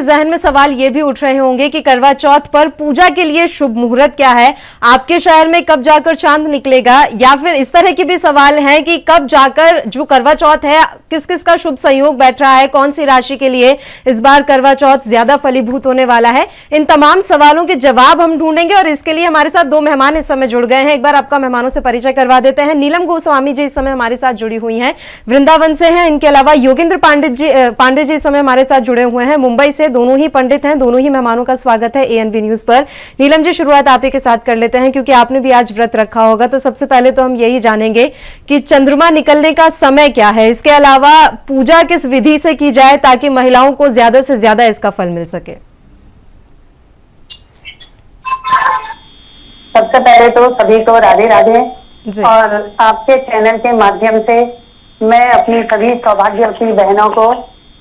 जहन में सवाल ये भी उठ रहे होंगे कि करवा चौथ पर पूजा के लिए शुभ मुहूर्त क्या है, आपके शहर में कब जाकर चांद निकलेगा, या फिर इस तरह के भी सवाल हैं कि कब जाकर जो करवा चौथ है किस किस का शुभ संयोग बैठ रहा है, कौन सी राशि के लिए इस बार करवा चौथ ज्यादा फलीभूत होने वाला है। इन तमाम सवालों के जवाब हम ढूंढेंगे और इसके लिए हमारे साथ दो मेहमान इस समय जुड़ गए हैं। एक बार आपका मेहमानों से परिचय करवा देते हैं। नीलम गोस्वामी जी इस समय हमारे साथ जुड़ी हुई हैं, वृंदावन से हैं। इनके अलावा योगेंद्र पांडे जी इस समय हमारे साथ जुड़े हुए हैं, मुंबई से। दोनों ही पंडित हैं। दोनों ही मेहमानों का स्वागत है एएनबी न्यूज पर। नीलम जी, शुरुआत आप ही के साथ कर लेते हैं क्योंकि आपने भी आज व्रत रखा होगा, तो सबसे पहले तो हम यही जानेंगे कि चंद्रमा निकलने का समय क्या है, इसके अलावा पूजा किस विधि से की जाए ताकि महिलाओं को ज्यादा से ज्यादा इसका फल मिल सके। सबसे पहले तो सभी को राधे राधे। और आपके चैनल के माध्यम से मैं अपनी सभी सौभाग्यवती बहनों को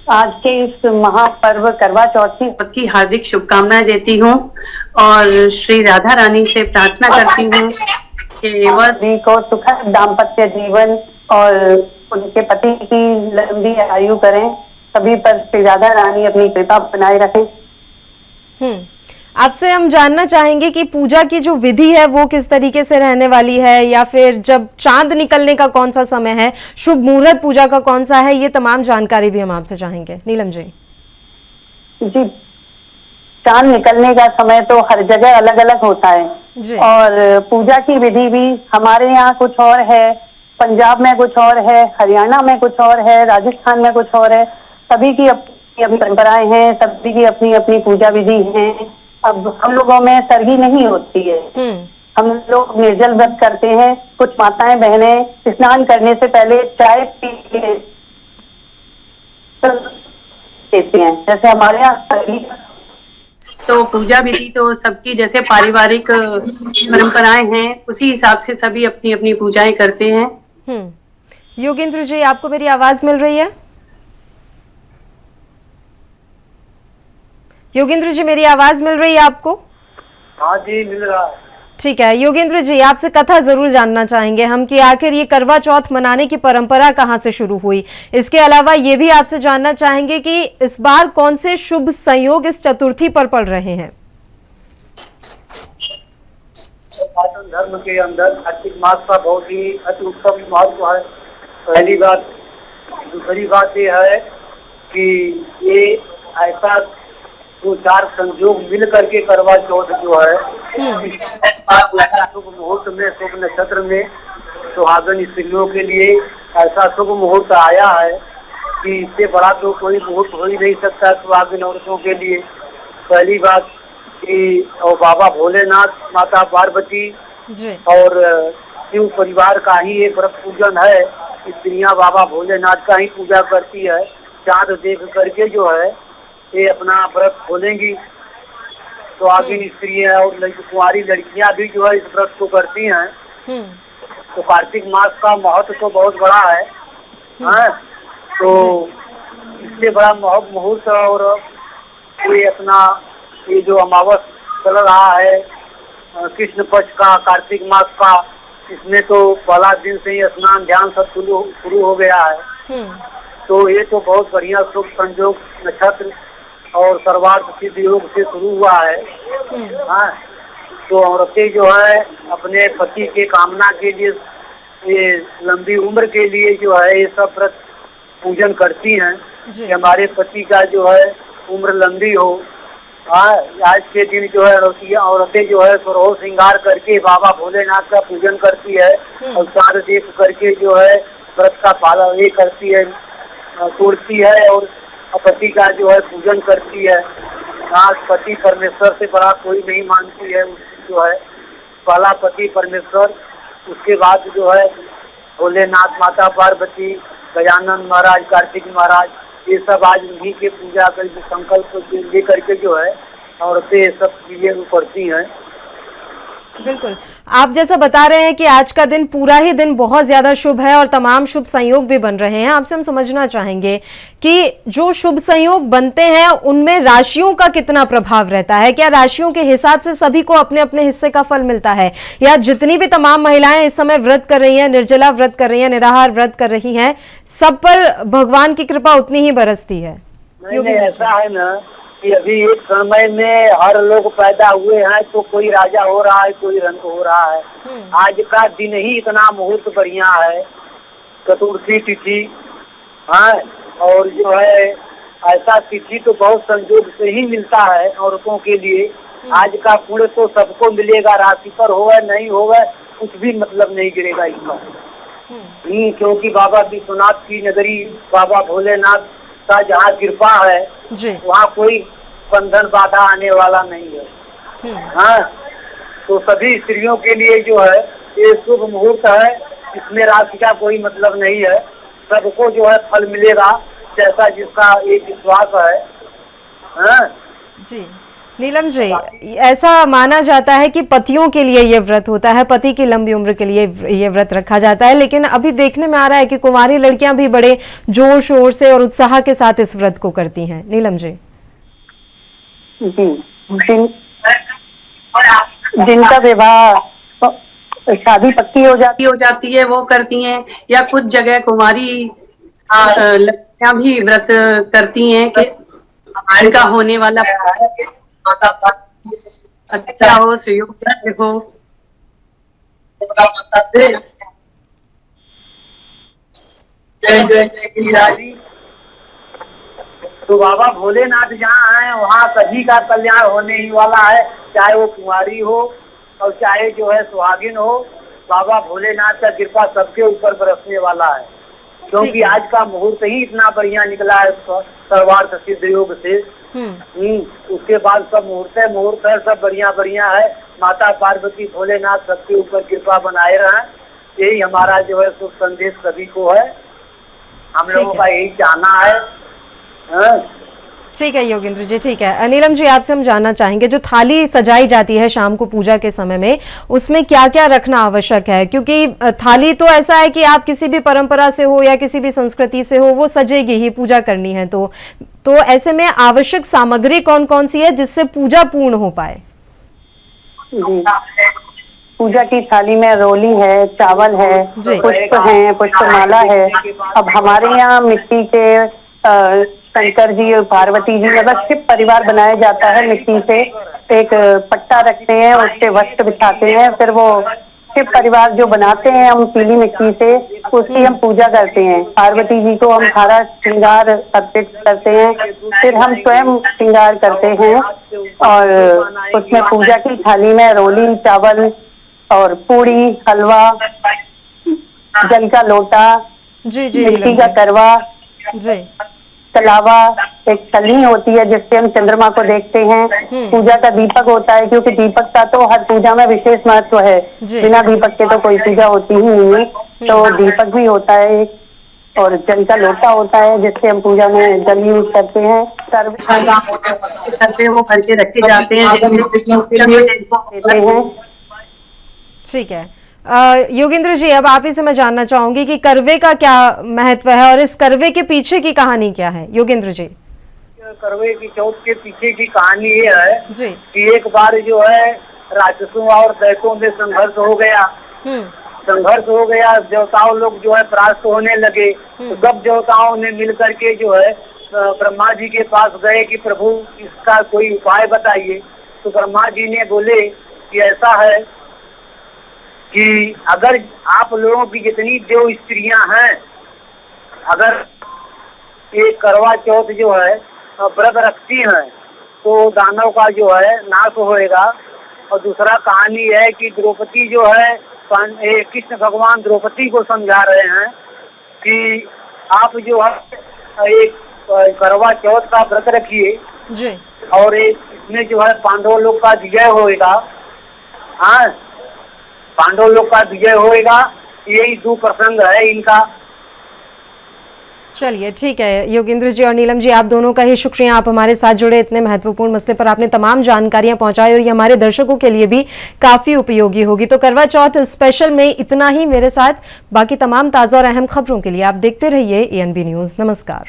आज के इस महापर्व करवा चौथ की हार्दिक शुभकामनाएं देती हूँ और श्री राधा रानी से प्रार्थना करती हूँ कि वह सभी को सुखद दाम्पत्य जीवन और उनके पति की लंबी आयु करें। सभी पर श्री राधा रानी अपनी कृपा बनाए रखें। आपसे हम जानना चाहेंगे कि पूजा की जो विधि है वो किस तरीके से रहने वाली है, या फिर जब चांद निकलने का कौन सा समय है, शुभ मुहूर्त पूजा का कौन सा है, ये तमाम जानकारी भी हम आपसे चाहेंगे। नीलम जी। जी, चांद निकलने का समय तो हर जगह अलग अलग होता है जी। और पूजा की विधि भी हमारे यहाँ कुछ और है, पंजाब में कुछ और है, हरियाणा में कुछ और है, राजस्थान में कुछ और है। सभी की अपनी अपनी परंपराएं हैं, सभी की अपनी अपनी पूजा विधि है। अब हम लोगों में सरगी नहीं होती है, हम लोग निर्जल व्रत करते हैं। कुछ माताएं बहनें स्नान करने से पहले चाय पी लेती हैं, जैसे हमारे यहाँ सरगी। तो पूजा विधि तो सबकी जैसे पारिवारिक परंपराएं हैं, उसी हिसाब से सभी अपनी अपनी पूजाएं करते हैं। योगेंद्र जी, आपको मेरी आवाज मिल रही है? योगेंद्र जी, मेरी आवाज मिल रही है आपको? हाँ जी, मिल रहा है। ठीक है योगेंद्र जी, आपसे कथा जरूर जानना चाहेंगे हम कि आखिर ये करवा चौथ मनाने की परंपरा कहाँ से शुरू हुई। इसके अलावा ये भी आपसे जानना चाहेंगे कि इस बार कौन से शुभ संयोग इस चतुर्थी पर पड़ रहे हैं। सनातन धर्म के अंदर कार्तिक मास का बहुत ही अति उत्तम महत्व है, पहली बात। दूसरी बात ये है कि ये ऐसा दो चार संयोग मिल करके करवा चौथ जो है शुभ मुहूर्त में, शुभ नक्षत्र में सुहागन स्त्रियों के लिए ऐसा शुभ मुहूर्त आया है कि इससे बड़ा तो कोई मुहूर्त हो ही नहीं सकता सुहागन औरतों के लिए। पहली बात कि और बाबा भोलेनाथ, माता पार्वती और शिव परिवार का ही एक व्रत पूजन है। स्त्रियां बाबा भोलेनाथ का ही पूजा करती है। चाँद देख करके जो है ये अपना व्रत खोलेंगी। तो आगे स्त्रियां और कुंवारी लड़कियां भी जो है इस व्रत को करती हैं। तो कार्तिक मास का महत्व तो बहुत बड़ा है। तो इससे बड़ा मुहूर्त और ये अपना ये जो अमावस चल रहा है कृष्ण पक्ष का, कार्तिक मास का, इसमें तो पहला दिन से ही स्नान ध्यान सब शुरू हो गया है। तो ये तो बहुत बढ़िया शुभ संयोग नक्षत्र और सर्वार्थ सिद्ध योग से शुरू हुआ है। हाँ, तो औरतें जो है अपने पति के कामना के लिए, ये लंबी उम्र के लिए जो है ये सब व्रत पूजन करती हैं कि हमारे पति का जो है उम्र लंबी हो। हाँ, आज के दिन जो है औरतें जो है सुरहो श्रृंगार करके बाबा भोलेनाथ का पूजन करती है और चाँद देख करके जो है व्रत का पालन ये करती है, तोड़ती है और पति का जो है पूजन करती है। आज पति परमेश्वर से बड़ा कोई नहीं मानती है, जो है पहला पति परमेश्वर, उसके बाद जो है भोलेनाथ, माता पार्वती, गजानन महाराज, कार्तिक महाराज, ये सब आज उन्हीं के पूजा कर संकल्प ले करके जो है औरतें सब चीजें करती हैं। बिल्कुल, आप जैसा बता रहे हैं कि आज का दिन पूरा ही दिन बहुत ज्यादा शुभ है और तमाम शुभ संयोग भी बन रहे हैं। आपसे हम समझना चाहेंगे कि जो शुभ संयोग बनते हैं उनमें राशियों का कितना प्रभाव रहता है। क्या राशियों के हिसाब से सभी को अपने अपने हिस्से का फल मिलता है, या जितनी भी तमाम महिलाएं इस समय व्रत कर रही हैं, निर्जला व्रत कर रही हैं, निराहार व्रत कर रही हैं, सब पर भगवान की कृपा उतनी ही बरसती है? नहीं, ऐसा है ना कि अभी एक समय में हर लोग पैदा हुए हैं तो कोई राजा हो रहा है, कोई रंग हो रहा है। आज का दिन ही इतना मुहूर्त बढ़िया है, चतुर्थी तिथि। हाँ, और जो है ऐसा तिथि तो बहुत संजोग से ही मिलता है औरतों के लिए। आज का पुण्य तो सबको मिलेगा, राशि पर होवे नहीं होवे कुछ भी मतलब नहीं गिरेगा इसका। क्योंकि बाबा विश्वनाथ की नगरी, बाबा भोलेनाथ का जहाँ कृपा है वहाँ कोई बंधन बाधा आने वाला नहीं है। हाँ, तो सभी स्त्रियों के लिए जो है ये शुभ मुहूर्त है, इसमें राशि का कोई मतलब नहीं है। सबको जो है फल मिलेगा जैसा जिसका एक विश्वास है। हाँ? जी नीलम जी, ऐसा माना जाता है कि पतियों के लिए ये व्रत होता है, पति की लंबी उम्र के लिए ये व्रत रखा जाता है, लेकिन अभी देखने में आ रहा है कि कुंवारी लड़कियां भी बड़े जोर शोर से और उत्साह के साथ इस व्रत को करती हैं। नीलम जी। जिनका विवाह शादी पक्की हो जाती है वो करती हैं, या कुछ जगह कुंवारी लड़कियां भी व्रत करती हैं कि इनका होने वाला अच्छा हो, सुयोग हो। तो बाबा भोलेनाथ जहाँ है वहाँ सभी का कल्याण होने ही वाला है, चाहे वो कुंवारी हो और चाहे जो है सुहागिन हो। बाबा भोलेनाथ का कृपा सबके ऊपर बरसने वाला है, क्योंकि आज का मुहूर्त ही इतना बढ़िया निकला है सर्वार्थ सिद्ध योग से। उसके बाद सब मुहूर्त है, सब बढ़िया है। माता पार्वती भोलेनाथ सबके ऊपर कृपा बनाए रहे, यही हमारा जो है शुभ संदेश सभी को है। हम लोगों का यही चाहना है। ठीक है योगेंद्र जी, ठीक है। नीलम जी, आपसे हम जानना चाहेंगे, जो थाली सजाई जाती है शाम को पूजा के समय में, उसमें क्या क्या रखना आवश्यक है? क्योंकि थाली तो ऐसा है कि आप किसी भी परंपरा से हो या किसी भी संस्कृति से हो, वो सजेगी ही, पूजा करनी है तो ऐसे में आवश्यक सामग्री कौन कौन सी है जिससे पूजा पूर्ण हो पाए? पूजा की थाली में रोली है, चावल है, पुष्प है, पुष्पमाला है। अब हमारे यहाँ मिट्टी के शंकर जी और पार्वती जी, मतलब शिव परिवार बनाया जाता है मिट्टी से। एक पट्टा रखते हैं, उससे वस्त्र बिछाते हैं, फिर वो शिव परिवार जो बनाते हैं हम पीली मिट्टी से, उसकी हम पूजा करते हैं। पार्वती जी को हम सारा श्रृंगार अर्पित करते हैं, फिर हम स्वयं श्रृंगार करते हैं। और उसमें पूजा की थाली में रोली, चावल और पूड़ी, हलवा, जल का लोटा, मिट्टी का करवा, अलावा एक तलनी होती है जिससे हम चंद्रमा को देखते हैं। पूजा का दीपक होता है, क्योंकि दीपक का तो हर पूजा में विशेष महत्व है, बिना दीपक के तो कोई पूजा होती ही नहीं है। तो दीपक भी होता है एक, और जल का लोटा होता है जिससे हम पूजा में जल यूज करते हैं। वो करके रखे जाते हैं। ठीक है योगेंद्र जी, अब आप ही से मैं जानना चाहूंगी कि करवे का क्या महत्व है और इस करवे के पीछे की कहानी क्या है? योगेंद्र जी। करवे की चौथ के पीछे की कहानी ये है कि एक बार जो है राक्षसों और दैत्यों में संघर्ष हो गया। देवताओं लोग जो है परास्त होने लगे। तो सब देवताओं ने मिल करके जो है ब्रह्मा जी के पास गए कि प्रभु इसका कोई उपाय बताइए। तो ब्रह्मा जी ने बोले कि ऐसा है कि अगर आप लोगों की जितनी देव स्त्रियां हैं, अगर एक करवा चौथ जो है व्रत रखती हैं तो दानव का जो है नाश होएगा। और दूसरा कहानी है कि द्रौपदी जो है, कृष्ण भगवान द्रौपदी को समझा रहे हैं कि आप जो है एक करवा चौथ का व्रत रखिए और इसमें जो है पांडव लोग का विजय होएगा। हाँ, पांडव लोग का विजय होएगा। यही दो प्रसंग है इनका। चलिए ठीक है योगेंद्र जी और नीलम जी, आप दोनों का ही शुक्रिया, आप हमारे साथ जुड़े, इतने महत्वपूर्ण मसले पर आपने तमाम जानकारियां पहुंचाई और ये हमारे दर्शकों के लिए भी काफी उपयोगी होगी। तो करवा चौथ स्पेशल में इतना ही मेरे साथ। बाकी तमाम ताजा और अहम खबरों के लिए आप देखते रहिए ANB न्यूज। नमस्कार।